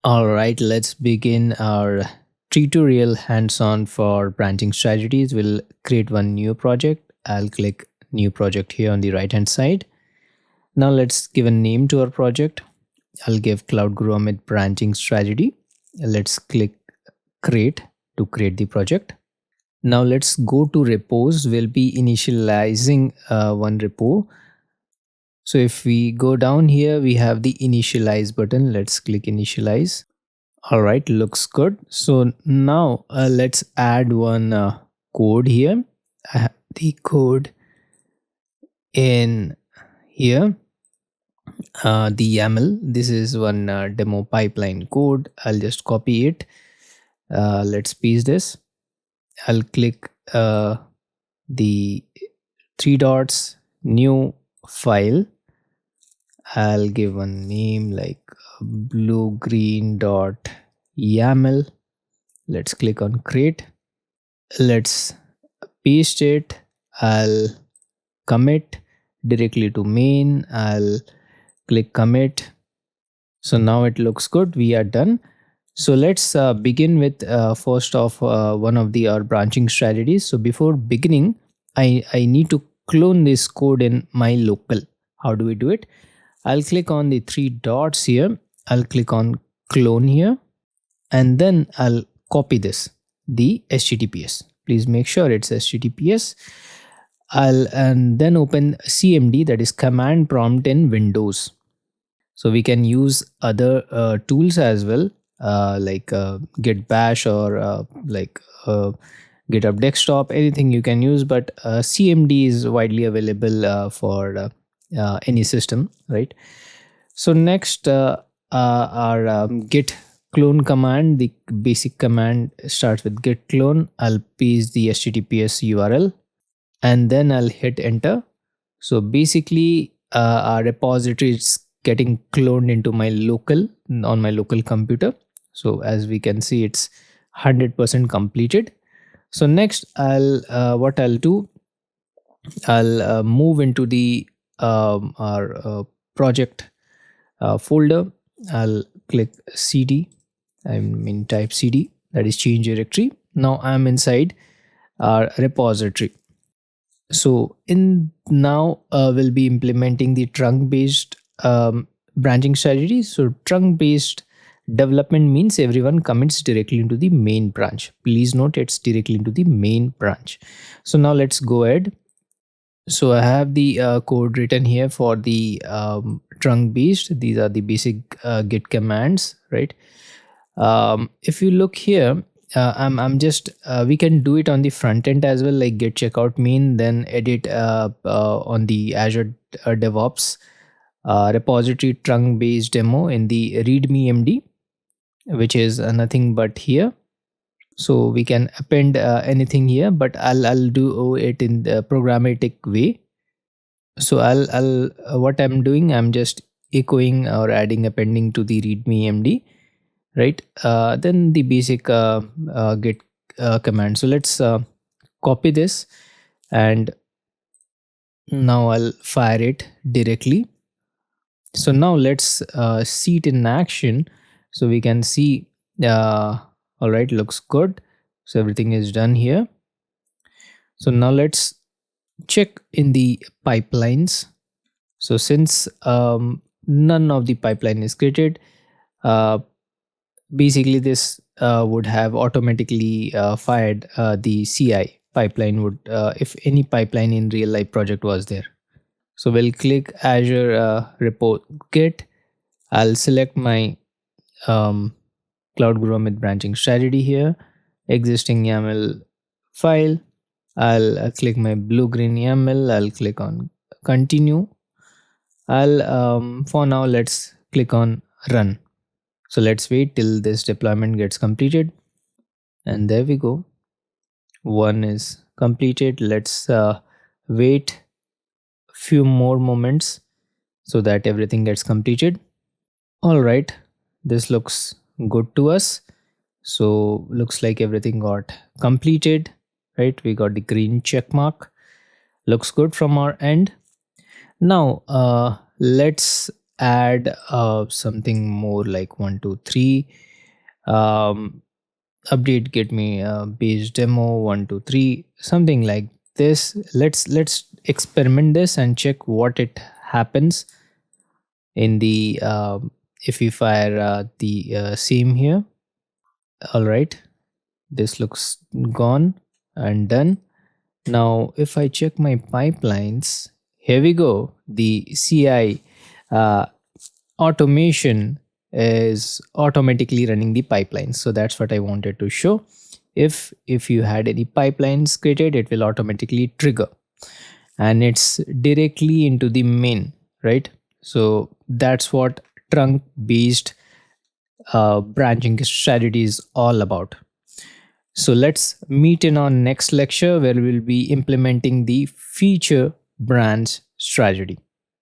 All right, let's begin our tutorial hands-on for branching strategies. We'll create one new project. I'll click new project here on the right hand side. Now let's give a name to our project. I'll give Cloud Guru Amit branching strategy. Let's click create to create the project. Now let's go to repos. We'll be initializing one repo. So if we go down here, we have the initialize button. Let's click initialize. All right, looks good. So now let's add one code here. I have the code in here, the YAML. This is one demo pipeline code. I'll just copy it. Let's paste this. I'll click the three dots, new file. I'll give one name like blue-green.yaml. Let's click on create. Let's paste it. I'll commit directly to main. I'll click commit. So now it looks good. We are done. So let's begin with first of one of our branching strategies. So before beginning, I need to clone this code in my local. How do we do it? I'll click on the three dots here. I'll click on clone here, and then I'll copy this, the HTTPS. Please make sure it's HTTPS. And then open CMD, that is command prompt in Windows. So we can use other tools as well, like Git Bash or GitHub Desktop, anything you can use, but CMD is widely available for any system, right? So next, our git clone command, the basic command starts with git clone. I'll paste the HTTPS URL and then I'll hit enter. So basically, our repository is getting cloned into my local, on my local computer. So as we can see, it's 100% completed. So next, what I'll do, I'll move into the our project folder. I'll click cd, I mean type cd, that is change directory. Now I'm inside our repository. So we'll be implementing the trunk based branching strategy. So trunk based development means everyone commits directly into the main branch. Please note it's directly into the main branch. So now let's go ahead. So I have the code written here for the trunk based. These are the basic git commands, right? If you look here, I'm just we can do it on the front end as well, like git checkout main, then edit on the Azure DevOps repository trunk based demo in the readme MD, which is nothing but here. So we can append anything here, but I'll do it in the programmatic way. So what I'm doing, I'm just echoing or adding appending to the readme MD, right? Then the basic git command. So let's copy this, and now I'll fire it directly. So now let's see it in action. So we can see all right, looks good. So everything is done here. So now let's check in the pipelines. So since none of the pipeline is created, basically this would have automatically fired the CI pipeline would if any pipeline in real life project was there. So we'll click Azure repo git. I'll select my Cloud Guru Amit branching strategy here, existing YAML file. I'll click my blue-green YAML. I'll click on continue. For now, let's click on run. So let's wait till this deployment gets completed. And there we go. One is completed. Let's wait few more moments so that everything gets completed. All right, this looks good to us. So looks like everything got completed, right? We got the green check mark. Looks good from our end. Now let's add something more like 123. Update get me base demo 123, something like this. Let's experiment this and check what it happens in the if we fire the same here. All right, this looks gone and done. Now if I check my pipelines, here we go. The CI uh, automation is automatically running the pipelines. So that's what I wanted to show. If you had any pipelines created, it will automatically trigger, and it's directly into the main, right? So that's what trunk based branching strategy is all about. So let's meet in our next lecture where we'll be implementing the feature branch strategy.